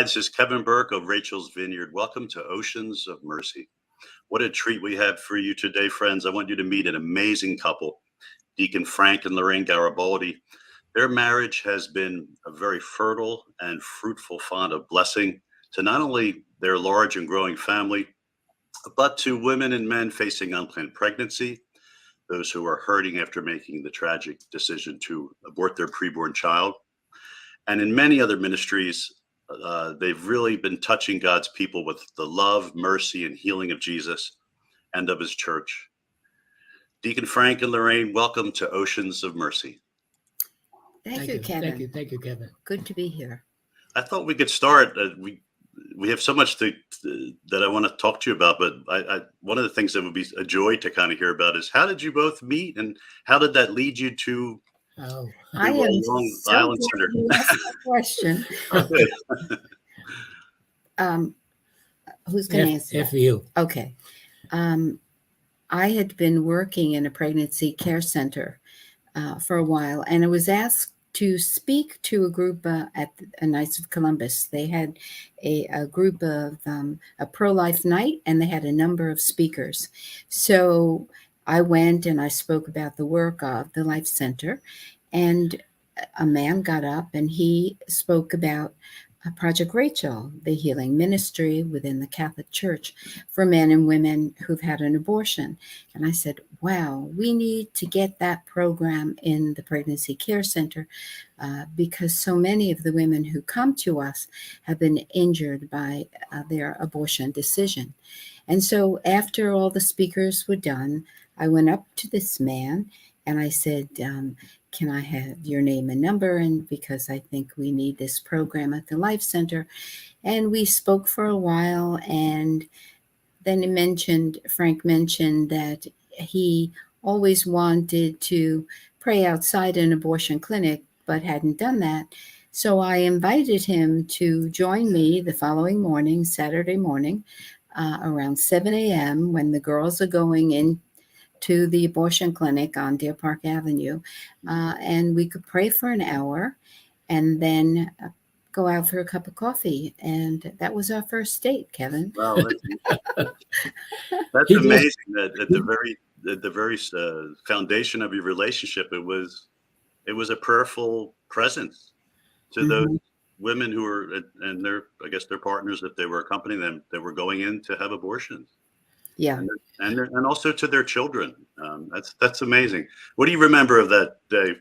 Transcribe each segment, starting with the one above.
this is Kevin Burke of Rachel's Vineyard. Welcome to Oceans of Mercy. What a treat we have for you today, friends. I want you to meet an amazing couple, Deacon Frank and Loraine Gariboldi. Their marriage has been a very fertile and fruitful font of blessing to not only their large and growing family, but to women and men facing unplanned pregnancy, those who are hurting after making the tragic decision to abort their preborn child. And in many other ministries, they've really been touching God's people with the love, mercy, and healing of Jesus and of his church. Deacon Frank and Loraine, welcome to Oceans of Mercy. Thank you, Kevin. Thank you, Kevin. Good to be here. I thought we could start. We have so much that I want to talk to you about, but one of the things that would be a joy to kind of hear about is how did you both meet, and how did that lead you to I am Long so Island glad Center? you asked that question. Who's going to answer? After you. Okay. I had been working in a pregnancy care center for a while, and I was asked to speak to a group at a Knights of Columbus. They had a group of a pro-life night, and they had a number of speakers. So I went and I spoke about the work of the Life Center, and a man got up and he spoke about Project Rachel, the healing ministry within the Catholic Church for men and women who've had an abortion. And I said, wow, we need to get that program in the Pregnancy Care Center because so many of the women who come to us have been injured by their abortion decision. And so after all the speakers were done, I went up to this man and I said, can I have your name and number? And because I think we need this program at the Life Center. And we spoke for a while. And then Frank mentioned that he always wanted to pray outside an abortion clinic, but hadn't done that. So I invited him to join me the following morning, Saturday morning, around 7 a.m. when the girls are going in to the abortion clinic on Deer Park Avenue. And we could pray for an hour and then go out for a cup of coffee. And that was our first date, Kevin. Wow, that's amazing. That at the very foundation of your relationship, it was a prayerful presence to those women who were, and their partners, if they were accompanying them, that were going in to have abortions. Yeah, and also to their children. That's amazing. What do you remember of that day?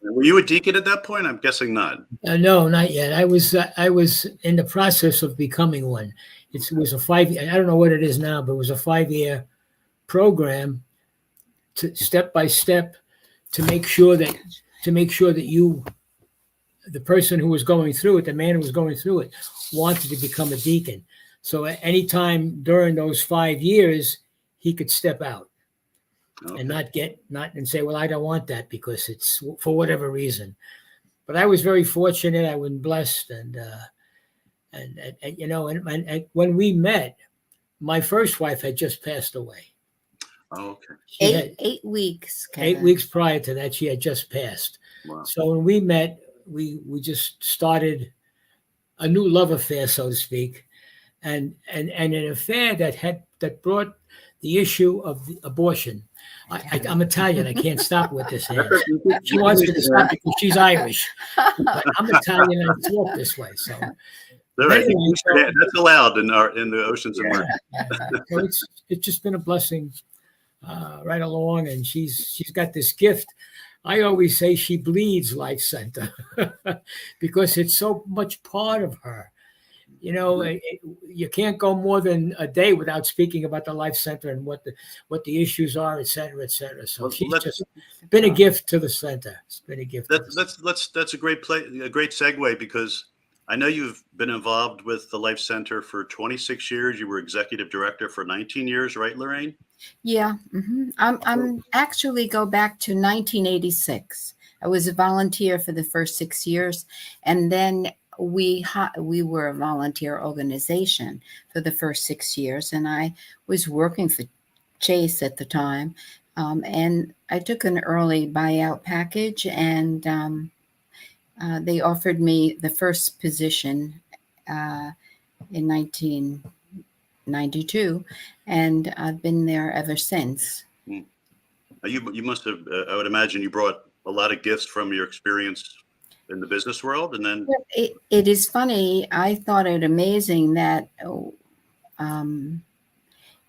Were you a deacon at that point? I'm guessing not. No, not yet. I was in the process of becoming one. It was a 5-year. I don't know what it is now, but it was a 5-year program, to step by step, to make sure that you, the person who was going through it, the man who was going through it, wanted to become a deacon. So at any time during those 5 years, he could step out and not say, well, I don't want that because it's for whatever reason. But I was very fortunate. I was blessed, and when we met, my first wife had just passed away. Oh, okay. 8 weeks. Kevin. 8 weeks prior to that, she had just passed. Wow. So when we met, we just started a new love affair, so to speak. And an affair that brought the issue of the abortion. I'm Italian. I can't stop with this hand. She wants me to stop because she's Irish. But I'm Italian and I talk this way. So that's allowed in the Oceans of Mercy. So it's just been a blessing right along, and she's got this gift. I always say she bleeds Life Center because it's so much part of her. You can't go more than a day without speaking about the Life Center and what the issues are, et cetera, et cetera. So she's just been a gift to the center. It's been a gift. That's a great segue, because I know you've been involved with the Life Center for 26 years. You were executive director for 19 years, right, Loraine? Yeah. I'm actually go back to 1986. I was a volunteer for the first 6 years, and then we were a volunteer organization for the first 6 years, and I was working for Chase at the time, and I took an early buyout package, and they offered me the first position in 1992, and I've been there ever since. You must have, I would imagine you brought a lot of gifts from your experience in the business world. And then Well, it is funny. I thought it amazing that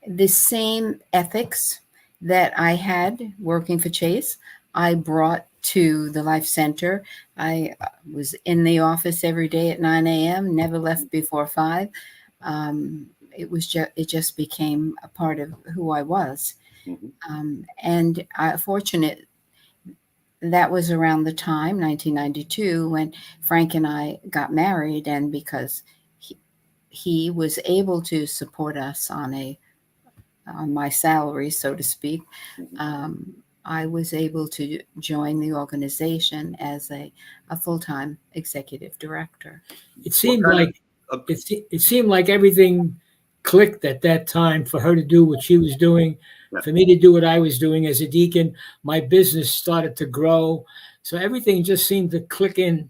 the same ethics that I had working for Chase, I brought to the Life Center. I was in the office every day at 9 a.m., never left before 5. It just became a part of who I was. And fortunate that was around the time, 1992, when Frank and I got married, and because he was able to support us on my salary, so to speak, I was able to join the organization as a full-time executive director. It seemed like it seemed like everything clicked at that time for her to do what she was doing, for me to do what I was doing as a deacon. My business started to grow. So everything just seemed to click in,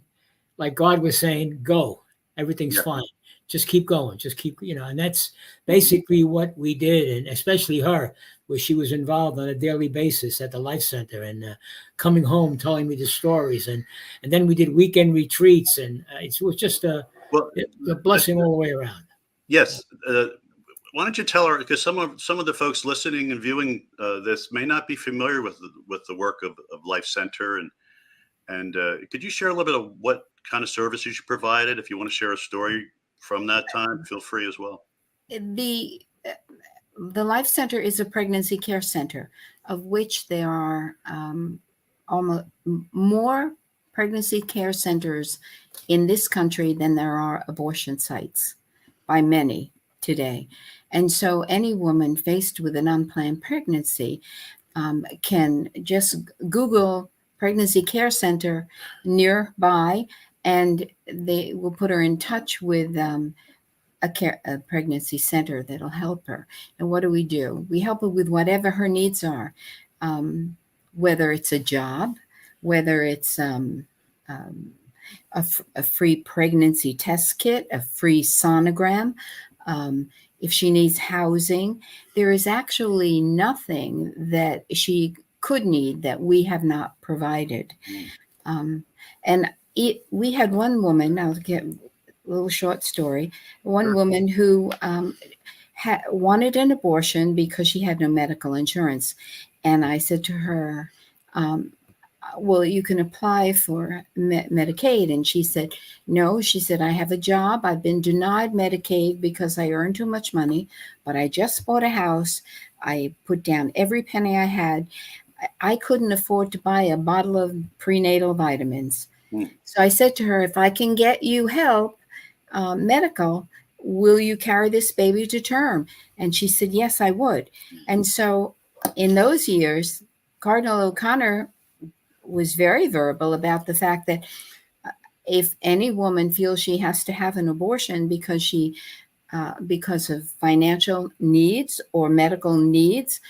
like God was saying, go, everything's fine. Just keep going. Just keep, and that's basically what we did. And especially her, where she was involved on a daily basis at the Life Center and coming home, telling me the stories. And then we did weekend retreats. And it was just a blessing all the way around. Yes. Why don't you tell her, because some of the folks listening and viewing this may not be familiar with the work of Life Center, and could you share a little bit of what kind of services you provided? If you want to share a story from that time, feel free as well. The Life Center is a pregnancy care center, of which there are almost more pregnancy care centers in this country than there are abortion sites, by many today. And so any woman faced with an unplanned pregnancy can just Google pregnancy care center nearby, and they will put her in touch with a pregnancy center that'll help her. And what do? We help her with whatever her needs are, whether it's a job, whether it's a free pregnancy test kit, a free sonogram. If she needs housing, there is actually nothing that she could need that we have not provided. We had one woman, I'll get a little short story, one woman who wanted an abortion because she had no medical insurance. And I said to her, well, you can apply for Medicaid. And she said, no. She said, I have a job. I've been denied Medicaid because I earned too much money, but I just bought a house. I put down every penny I had. I couldn't afford to buy a bottle of prenatal vitamins. So I said to her, if I can get you help, medical, will you carry this baby to term? And she said, yes, I would. And so in those years, Cardinal O'Connor was very verbal about the fact that if any woman feels she has to have an abortion because of financial needs or medical needs,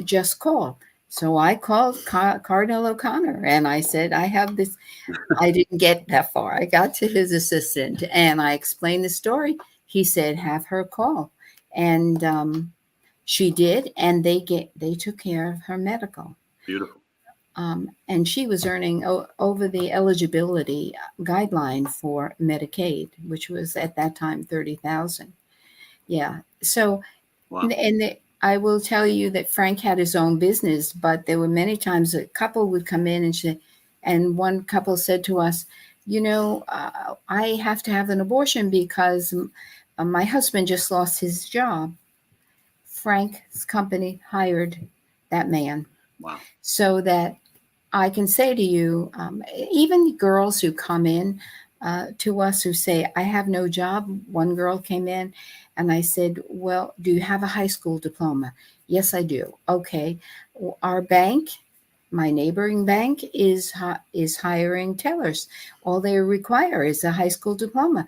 just call. So I called Cardinal O'Connor and I said, I have this. I didn't get that far. I got to his assistant and I explained the story. He said, have her call. And she did. And they took care of her medical. Beautiful. And she was earning over the eligibility guideline for Medicaid, which was at that time $30,000. Yeah. So, wow. I will tell you that Frank had his own business, but there were many times a couple would come in and one couple said to us, I have to have an abortion because my husband just lost his job. Frank's company hired that man. Wow. So that I can say to you, even girls who come in to us who say, I have no job. One girl came in and I said, well, do you have a high school diploma? Yes, I do. Okay. Our bank, my neighboring bank, is hiring tellers. All they require is a high school diploma.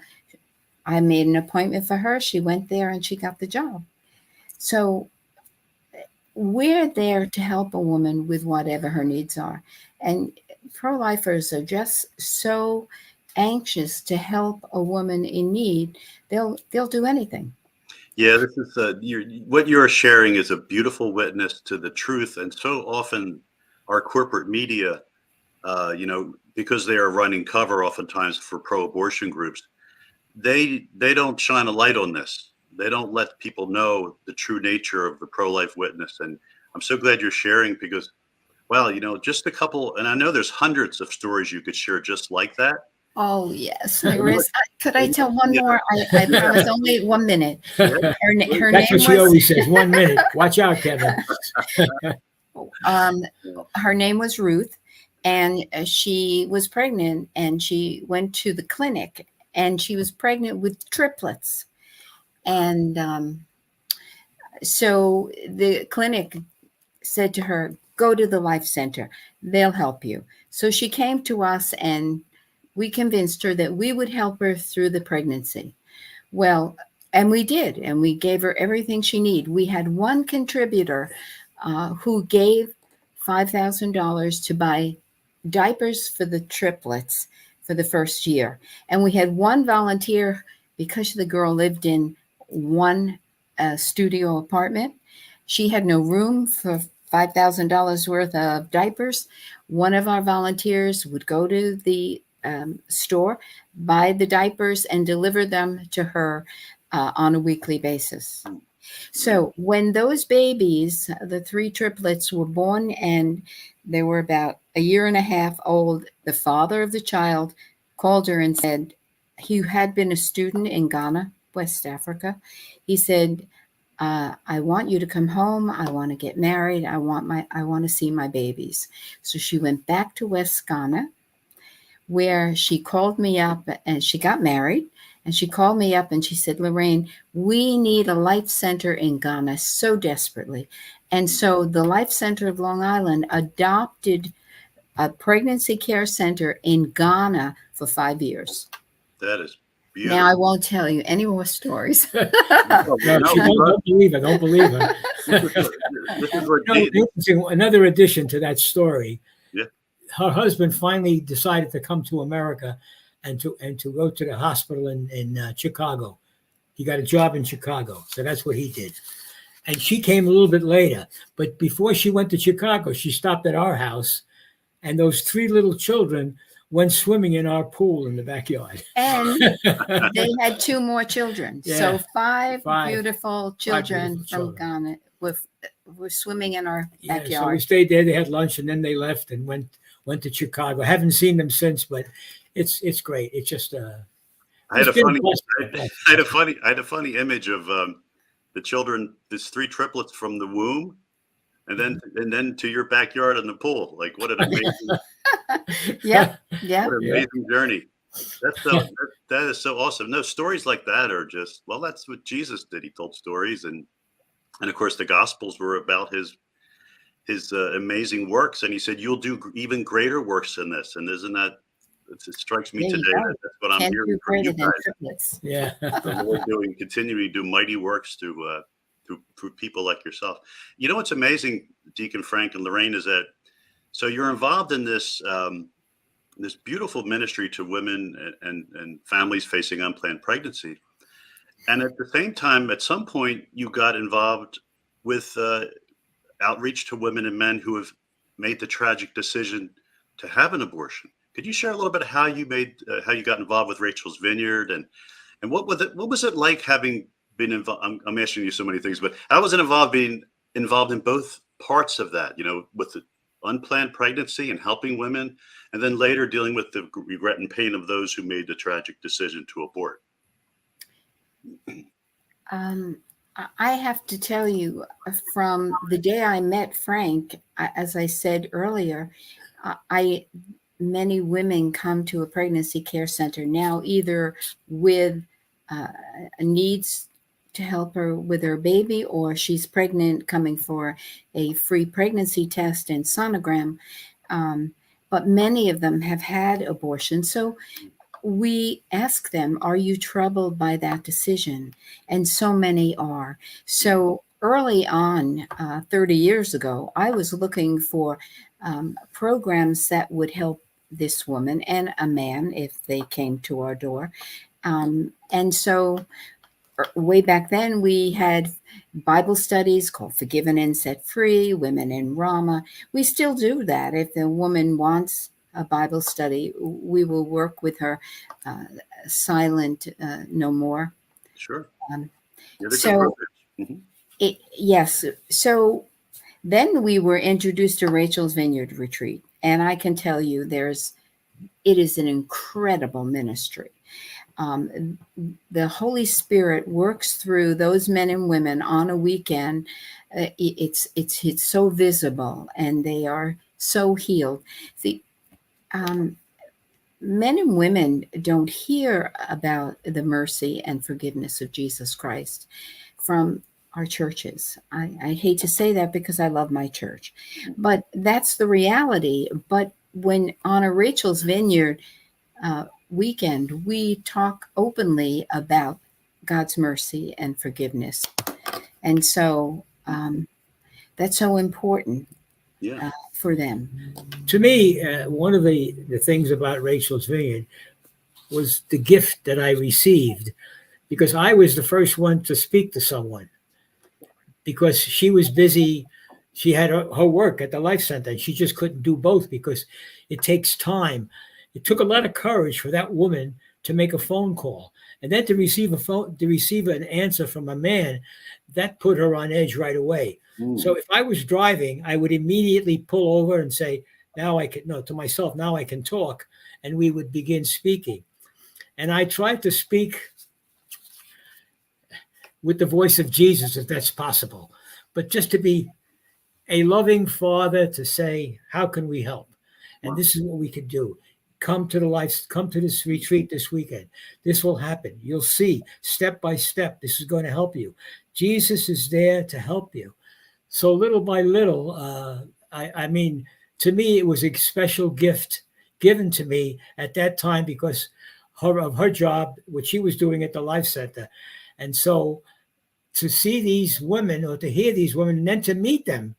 I made an appointment for her. She went there and she got the job. So we're there to help a woman with whatever her needs are. And pro-lifers are just so anxious to help a woman in need, they'll do anything. Yeah, this is what you're sharing is a beautiful witness to the truth, and so often our corporate media, because they are running cover oftentimes for pro-abortion groups, they don't shine a light on this. They don't let people know the true nature of the pro-life witness, and I'm so glad you're sharing because, well, just a couple, and I know there's hundreds of stories you could share just like that. Oh, yes, there is. Could I tell one more? I promise only 1 minute. That's what she always says. 1 minute. Watch out, Kevin. Her name was Ruth, and she was pregnant, and she went to the clinic, and she was pregnant with triplets. And so the clinic said to her, go to the Life Center. They'll help you. So she came to us, and we convinced her that we would help her through the pregnancy. Well, and we did, and we gave her everything she needed. We had one contributor who gave $5,000 to buy diapers for the triplets for the first year. And we had one volunteer, because the girl lived in one studio apartment. She had no room for $5,000 worth of diapers. One of our volunteers would go to the store, buy the diapers, and deliver them to her on a weekly basis. So when those babies, the 3 triplets, were born and they were about a year and a half old, the father of the child called her and said, he had been a student in Ghana, West Africa. He said, I want you to come home. I want to get married. I want to see my babies. So she went back to West Ghana, where she called me up, and she got married, and she called me up and she said, Loraine, we need a Life Center in Ghana so desperately. And so the Life Center of Long Island adopted a pregnancy care center in Ghana for 5 years. That is beautiful. Now I won't tell you any more stories. Don't believe her. Don't believe her. This is what another addition to that story. Yeah. Her husband finally decided to come to America and to go to the hospital in Chicago. He got a job in Chicago, so that's what he did. And she came a little bit later, but before she went to Chicago, she stopped at our house, and those 3 little children went swimming in our pool in the backyard. And they had 2 more children. Yeah. So five beautiful children from Ghana were swimming in our backyard. So we stayed there. They had lunch, and then they left and went to Chicago. I haven't seen them since, but it's great. It's just I had a funny image of the children, these 3 triplets from the womb, and then to your backyard in the pool. Like, what an amazing yeah. What an amazing journey. That is so awesome. No, stories like that are just, well, that's what Jesus did. He told stories, and of course the Gospels were about his amazing works, and he said, you'll do even greater works than this. And isn't that, it strikes me today that's what I'm hearing from you guys. Yeah. Continuing to do mighty works through people like yourself. You know what's amazing, Deacon Frank and Loraine, is that so you're involved in this this beautiful ministry to women and families facing unplanned pregnancy, and at the same time, at some point, you got involved with outreach to women and men who have made the tragic decision to have an abortion. Could you share a little bit of how you got involved with Rachel's Vineyard, and what was it like having been involved? I'm asking you so many things, but I was being involved in both parts of that, with the unplanned pregnancy and helping women, and then later dealing with the regret and pain of those who made the tragic decision to abort. I have to tell you, from the day I met Frank, as I said earlier, many women come to a pregnancy care center now, either with needs to help her with her baby, or she's pregnant, coming for a free pregnancy test and sonogram. But many of them have had abortions. So we ask them, are you troubled by that decision? And so many are. So early on, 30 years ago, I was looking for programs that would help this woman and a man if they came to our door. And so way back then, we had Bible studies called Forgiven and Set Free, Women in Rama. We still do that. If the woman wants a Bible study, we will work with her. Silent, no more. Sure. So, yes. So then we were introduced to Rachel's Vineyard retreat. And I can tell you it is an incredible ministry. The Holy Spirit works through those men and women on a weekend. It's so visible, and they are so healed. Men and women don't hear about the mercy and forgiveness of Jesus Christ from our churches. I hate to say that because I love my church, but that's the reality. But when on a Rachel's Vineyard weekend, we talk openly about God's mercy and forgiveness. And so that's so important for them. To me, one of the things about Rachel's Vineyard was the gift that I received, because I was the first one to speak to someone, because she was busy. She had her work at the Life Center, and she just couldn't do both because it takes time. It took a lot of courage for that woman to make a phone call, and then to receive an answer from a man that put her on edge right away. So if I was driving, I would immediately pull over and say, to myself, now I can talk. And we would begin speaking. And I tried to speak with the voice of Jesus, if that's possible, but just to be a loving father, to say, how can we help? And this is what we could do. Come to this retreat this weekend. This will happen. You'll see step by step. This is going to help you. Jesus is there to help you. So little by little, I mean, to me, it was a special gift given to me at that time because of her job, what she was doing at the Life Center. And so to see these women, or to hear these women, and then to meet them,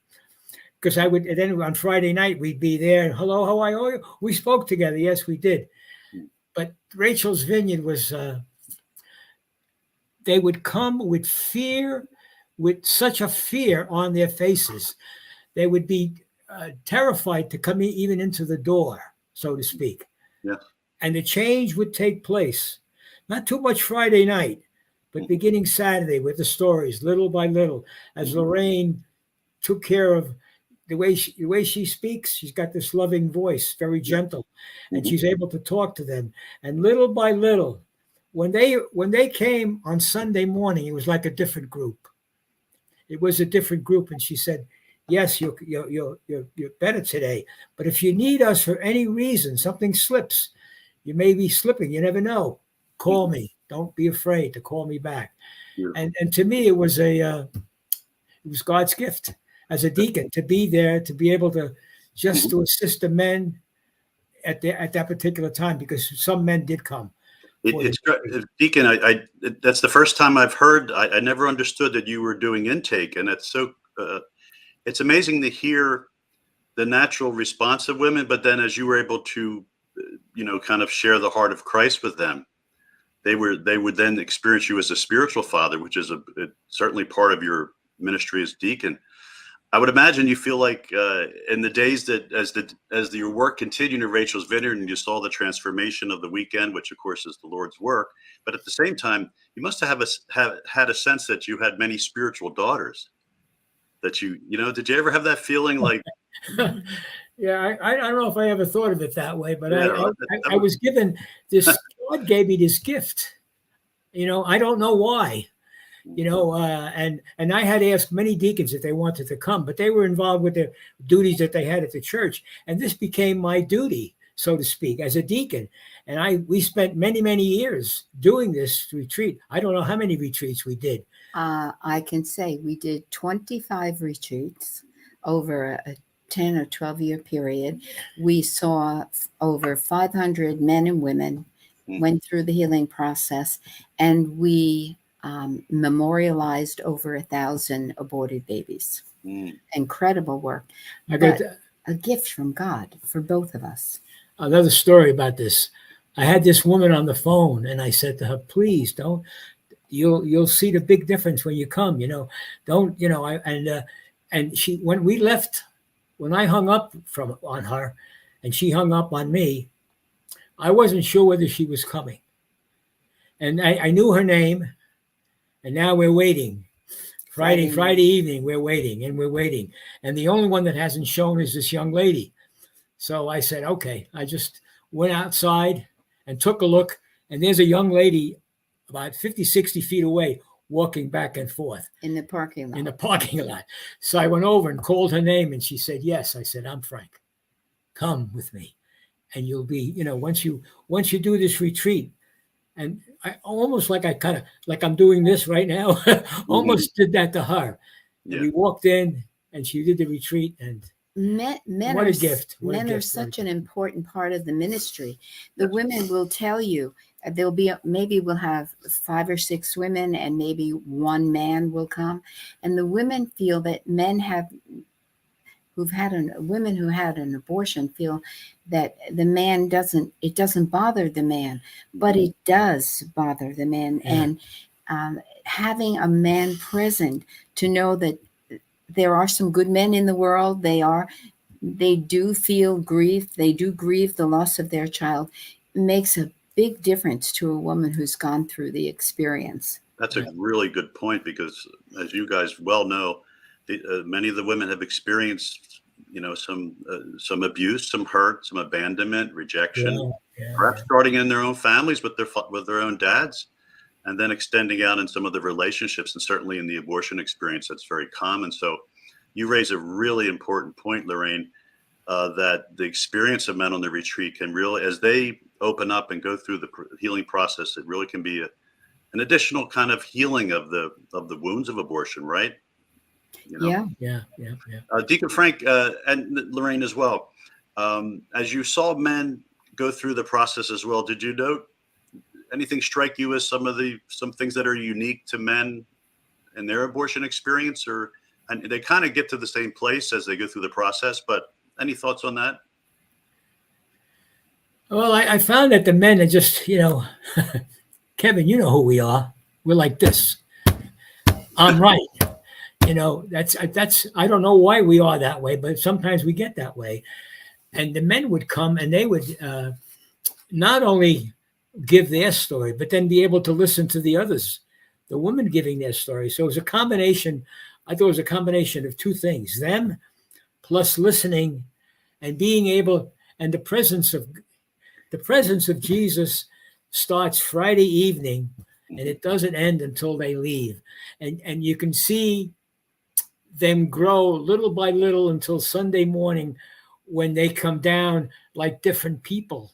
because then on Friday night, we'd be there. Hello, how are you? We spoke together. Yes, we did. But Rachel's Vineyard was, they would come with fear, with such a fear on their faces. They would be terrified to come even into the door, so to speak. Yeah. And the change would take place. Not too much Friday night, but beginning Saturday with the stories, little by little, as Loraine took care of the way she speaks. She's got this loving voice, very gentle, and she's able to talk to them. And little by little, when they came on Sunday morning, it was like a different group. It was a different group, and she said, "Yes, you're better today. But if you need us for any reason, something slips, you may be slipping. You never know. Call me. Don't be afraid to call me back." And to me, it was God's gift as a deacon to be there, to be able to just to assist the men at that particular time, because some men did come. It's Deacon. That's the first time I've heard. I never understood that you were doing intake, and it's so. It's amazing to hear the natural response of women, but then as you were able to, kind of share the heart of Christ with them, they would then experience you as a spiritual father, which is certainly part of your ministry as deacon. I would imagine you feel like in the days that as your work continued in Rachel's Vineyard, and you saw the transformation of the weekend, which of course is the Lord's work, but at the same time, you must have had a sense that you had many spiritual daughters. That did you ever have that feeling like? Yeah, I don't know if I ever thought of it that way, but I was given this. God gave me this gift. I don't know why. And I had asked many deacons if they wanted to come, but they were involved with the duties that they had at the church. And this became my duty, so to speak, as a deacon. And we spent many, many years doing this retreat. I don't know how many retreats we did. I can say we did 25 retreats over a 10 or 12 year period. We saw over 500 men and women went through the healing process, and we memorialized over 1,000 aborted babies. Incredible work. A gift from God for both of us. another story about this. I had this woman on the phone, and I said to her, "Please don't. You'll see the big difference when you come. Don't and she when we left when I hung up from on her, and she hung up on me. I wasn't sure whether she was coming, and I knew her name, and now we're waiting. Friday evening, we're waiting, and the only one that hasn't shown is this young lady. So I said, okay. I just went outside and took a look, and there's a young lady about 50, 60 feet away walking back and forth in the parking lot. So I went over and called her name, and she said, yes. I said, I'm Frank. Come with me, and you'll be, once you do this retreat. And I almost like I'm doing this right now, almost did that to her. Yeah. We walked in, and she did the retreat, and men what a gift. Men are such an important part of the ministry. The women will tell you, there'll be, maybe we'll have 5 or 6 women, and maybe 1 man will come. And the women feel that women who had an abortion feel that the man doesn't bother the man, but it does bother the man. Yeah. And having a man present to know that there are some good men in the world, they do feel grief, they do grieve the loss of their child, makes a big difference to a woman who's gone through the experience. That's a really good point, because as you guys well know, many of the women have experienced, some abuse, some hurt, some abandonment, rejection, perhaps starting in their own families with their own dads, and then extending out in some of the relationships, and certainly in the abortion experience, that's very common. So you raise a really important point, Loraine, that the experience of men on the retreat can really, as they open up and go through the healing process, it really can be an additional kind of healing of the wounds of abortion, right? Yeah. Deacon Frank and Loraine as well. As you saw men go through the process as well, did you note anything strike you as some things that are unique to men in their abortion experience, and they kind of get to the same place as they go through the process? But any thoughts on that? Well, I found that the men are just, Kevin, you know who we are. We're like this. I'm right. That's I don't know why we are that way, but sometimes we get that way. And the men would come, and they would not only give their story, but then be able to listen to the others, the women giving their story. So it was a combination. I thought it was a combination of 2 things: them plus listening, and being able, and the presence of Jesus starts Friday evening, and it doesn't end until they leave. And you can see them grow little by little until Sunday morning, when they come down like different people.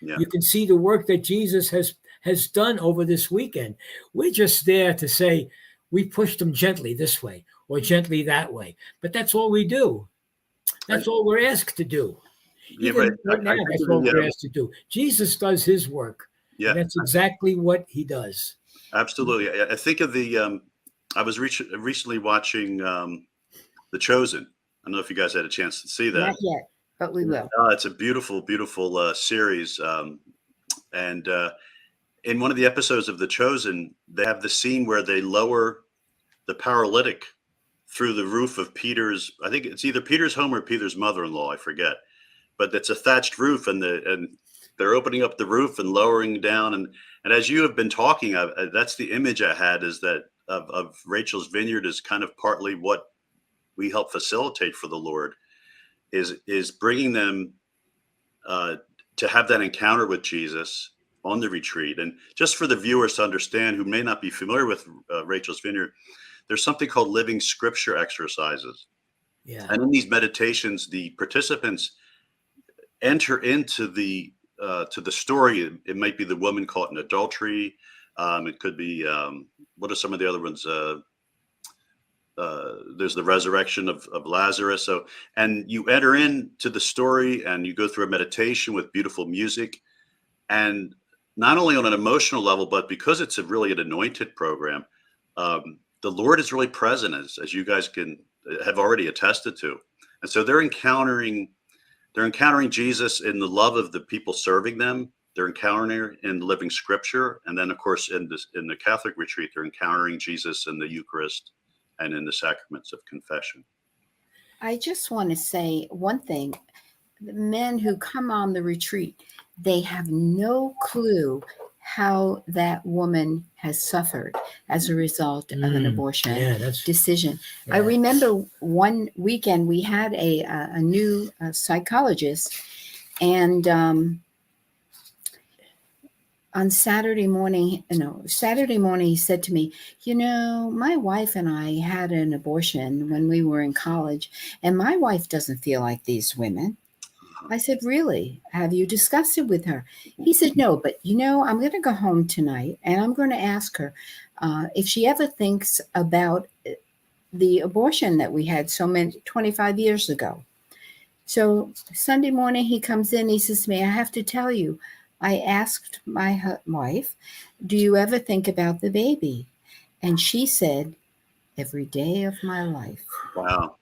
Yeah. You can see the work that Jesus has done over this weekend. We're just there to say, we pushed them gently this way or gently that way. But that's all we do. That's all we're asked to do. Yeah, right now, that's what we're asked to do. Jesus does his work. Yeah, that's exactly what he does. Absolutely. I think of I was recently watching The Chosen. I don't know if you guys had a chance to see that. Not yet, but we will. It's a beautiful, beautiful series. And in one of the episodes of The Chosen, they have the scene where they lower the paralytic through the roof of Peter's, I think it's either Peter's home or Peter's mother-in-law, I forget. But it's a thatched roof, and they're opening up the roof and lowering down. And as you have been talking, that's the image I had, is that of Rachel's Vineyard is kind of partly what we help facilitate for the Lord, is bringing them to have that encounter with Jesus on the retreat. And just for the viewers to understand who may not be familiar with Rachel's Vineyard, there's something called living scripture exercises. Yeah. And in these meditations, the participants enter into the story. It might be the woman caught in adultery. It could be, what are some of the other ones? There's the resurrection of Lazarus. So, and you enter into the story, and you go through a meditation with beautiful music, and not only on an emotional level, but because it's really an anointed program, the Lord is really present, as you guys have already attested to. And so they're encountering They're encountering Jesus in the love of the people serving them. They're encountering in living scripture. And then, of course, in the Catholic retreat, they're encountering Jesus in the Eucharist and in the sacraments of confession. I just want to say one thing. The men who come on the retreat, they have no clue how that woman has suffered as a result of an abortion decision. Yeah. I remember one weekend we had a new psychologist, and on Saturday morning, he said to me, my wife and I had an abortion when we were in college, and my wife doesn't feel like these women. I said, really? Have you discussed it with her? He said, no, but I'm going to go home tonight and I'm going to ask her if she ever thinks about the abortion that we had 25 years ago. So Sunday morning he comes in, he says to me, I have to tell you, I asked my wife, do you ever think about the baby? And she said, every day of my life. Wow.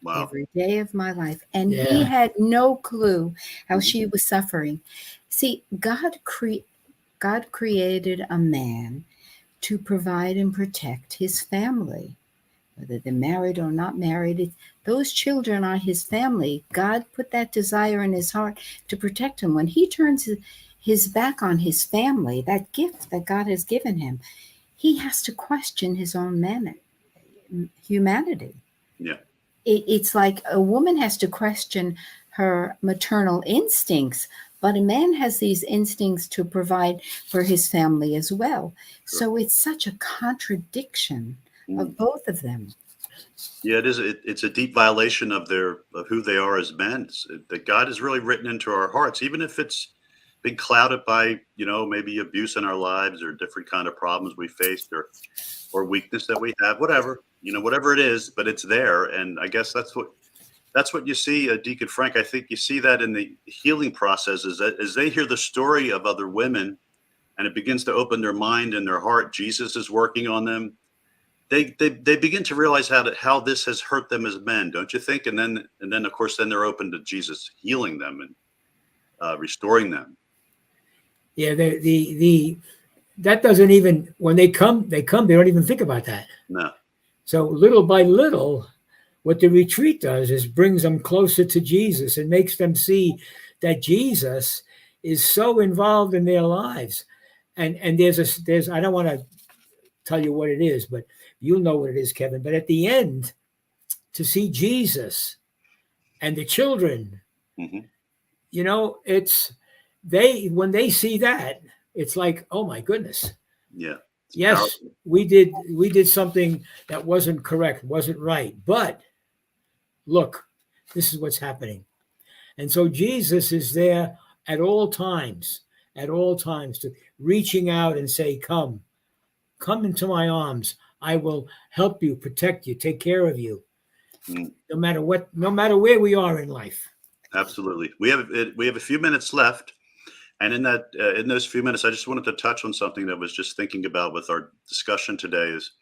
Every day of my life. And he had no clue how she was suffering. See, God created a man to provide and protect his family, whether they're married or not married. Those children are his family. God put that desire in his heart to protect him. When he turns his back on his family, that gift that God has given him, he has to question his own humanity. Yeah. It's like a woman has to question her maternal instincts, but a man has these instincts to provide for his family as well. Sure. So it's such a contradiction of both of them. Yeah, it is. It's a deep violation of who they are as men. That God has really written into our hearts, even if it's been clouded by maybe abuse in our lives or different kind of problems we faced or weakness that we have, whatever it is, but it's there. And I guess that's what you see, Deacon Frank. I think you see that in the healing process is that as they hear the story of other women and it begins to open their mind and their heart, Jesus is working on them. They begin to realize how this has hurt them as men, don't you think? And then of course, then they're open to Jesus healing them and restoring them. Yeah, that doesn't even, when they come, they don't even think about that. No. So little by little, what the retreat does is brings them closer to Jesus and makes them see that Jesus is so involved in their lives. And there's I don't want to tell you what it is, but you'll know what it is, Kevin. But at the end, to see Jesus and the children, it's when they see that, it's like, oh my goodness. Yeah. Yes, powerful. we did something that wasn't correct, wasn't right. But look, this is what's happening. And so Jesus is there at all times to reaching out and say, come into my arms. I will help you, protect you, take care of you, no matter where we are in life. Absolutely. We have a few minutes left. And in those few minutes, I just wanted to touch on something that I was just thinking about with our discussion today is,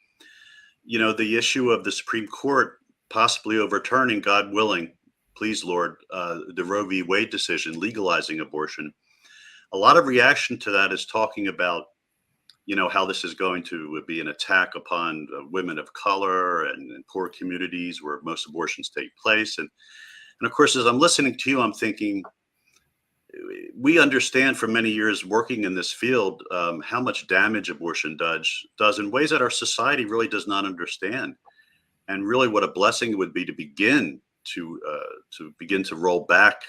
the issue of the Supreme Court possibly overturning, God willing, please, Lord, the Roe v. Wade decision, legalizing abortion. A lot of reaction to that is talking about, how this is going to be an attack upon women of color and poor communities where most abortions take place. And of course, as I'm listening to you, I'm thinking, we understand from many years working in this field how much damage abortion does in ways that our society really does not understand, and really what a blessing it would be to begin to roll back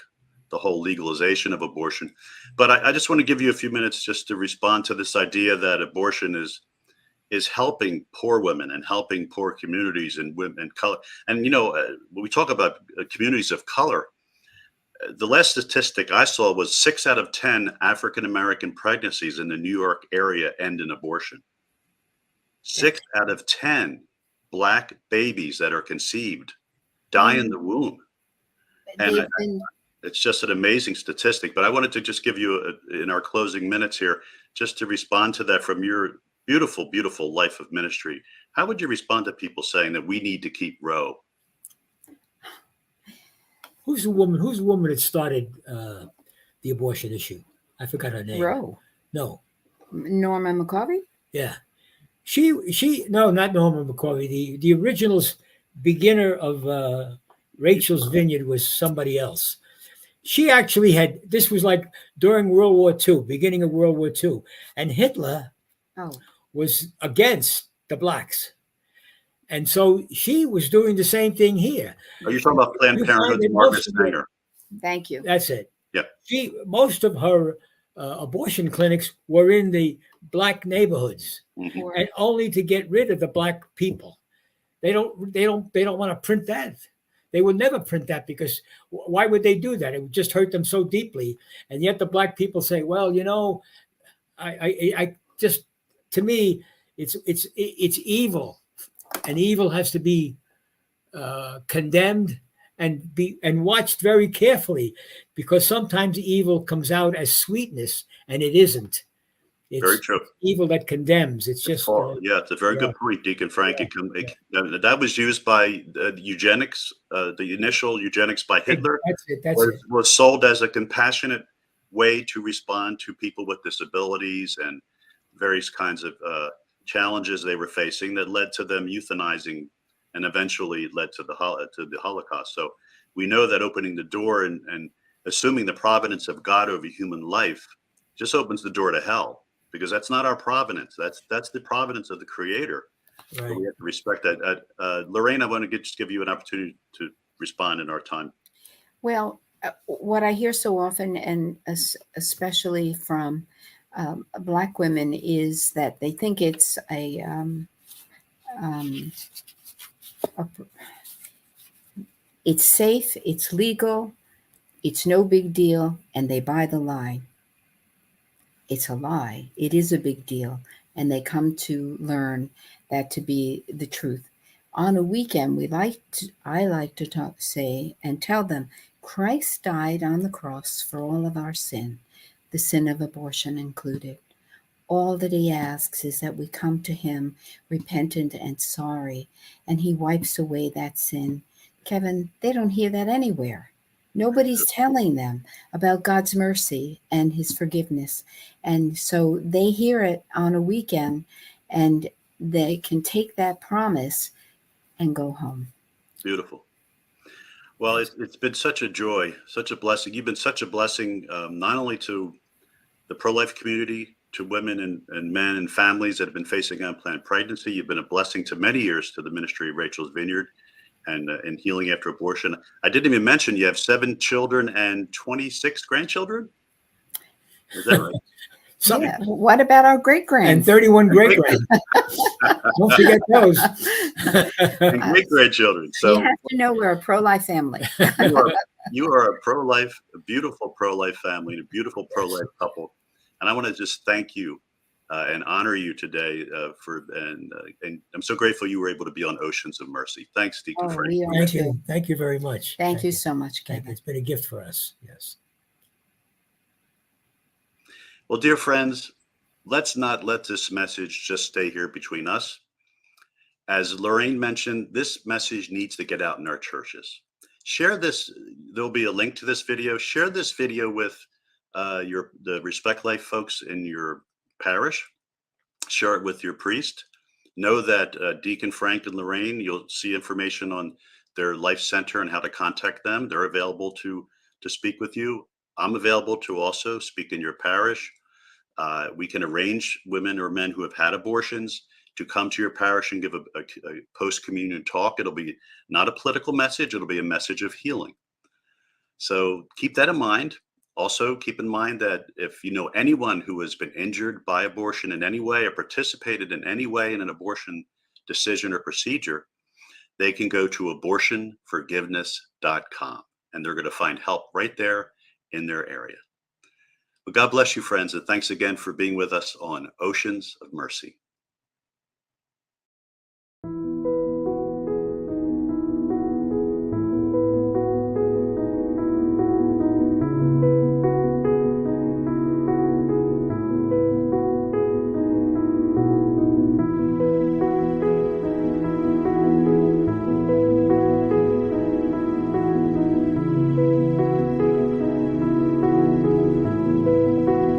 the whole legalization of abortion. But I just want to give you a few minutes just to respond to this idea that abortion is helping poor women and helping poor communities and women and color. And when we talk about communities of color, the last statistic I saw was 6 out of 10 African-American pregnancies in the New York area end in abortion. 6 out of 10 Black babies that are conceived die in the womb. And it's just an amazing statistic. But I wanted to just give you, in our closing minutes here, just to respond to that from your beautiful, beautiful life of ministry. How would you respond to people saying that we need to keep Roe? Who's the woman? Who's the woman that started the abortion issue? I forgot her name. Roe. No. Norma McCorvey? Yeah. No, not Norma McCorvey. The original beginner of Rachel's Vineyard was somebody else. She actually this was like during World War II, beginning of World War II. And Hitler was against the blacks. And so she was doing the same thing here. Are you talking about Planned Parenthood's Margaret Sanger? Thank you. That's it. Yeah. Most of her abortion clinics were in the black neighborhoods, and only to get rid of the black people. They don't want to print that. They would never print that, because why would they do that? It would just hurt them so deeply. And yet the black people say, well, I just, to me, it's evil, and evil has to be condemned and watched very carefully, because sometimes evil comes out as sweetness, and it isn't. It's very true. Evil that condemns. It's just it's a very good point, Deacon Frank. That was used by eugenics. The initial eugenics by Hitler was sold as a compassionate way to respond to people with disabilities and various kinds of challenges they were facing, that led to them euthanizing, and eventually led to the Holocaust. So we know that opening the door and assuming the providence of God over human life just opens the door to hell, because that's not our providence. That's the providence of the Creator. Right. So we have to respect that. Loraine, I want to just give you an opportunity to respond in our time. Well, what I hear so often, and especially from Black women, is that they think it's it's safe, it's legal, it's no big deal, and they buy the lie. It's a lie. It is a big deal, and they come to learn that to be the truth. On a weekend, I like to say and tell them, Christ died on the cross for all of our sin, the sin of abortion included. All that he asks is that we come to him repentant and sorry, and he wipes away that sin. Kevin, they don't hear that anywhere. Nobody's telling them about God's mercy and his forgiveness. And so they hear it on a weekend, and they can take that promise and go home. Beautiful. Well, it's been such a joy, such a blessing. You've been such a blessing, not only to the pro-life community, to women and men and families that have been facing unplanned pregnancy. You've been a blessing to many years to the ministry of Rachel's Vineyard and healing after abortion. I didn't even mention you have 7 children and 26 grandchildren. Is that right? Yeah. What about our great-grands? And 31 great-grands. Don't forget those. And great-grandchildren. So you have to know we're a pro-life family. you are a pro-life, a beautiful pro-life family, and a beautiful pro-life couple. And I want to just thank you and honor you today and I'm so grateful you were able to be on Oceans of Mercy. Thanks, Deacon Frank. Thank you. Thank you very much. Thank you so much, Kevin. It's been a gift for us. Yes. Well, dear friends, let's not let this message just stay here between us. As Loraine mentioned, this message needs to get out in our churches. Share this. There'll be a link to this video. Share this video with the Respect Life folks in your parish. Share it with your priest. Know that Deacon Frank and Loraine, you'll see information on their life center and how to contact them. They're available to speak with you. I'm available to also speak in your parish. We can arrange women or men who have had abortions to come to your parish and give a post-communion talk. It'll be not a political message. It'll be a message of healing. So keep that in mind. Also, keep in mind that if you know anyone who has been injured by abortion in any way or participated in any way in an abortion decision or procedure, they can go to abortionforgiveness.com, and they're going to find help right there in their area. Well, God bless you, friends, and thanks again for being with us on Oceans of Mercy.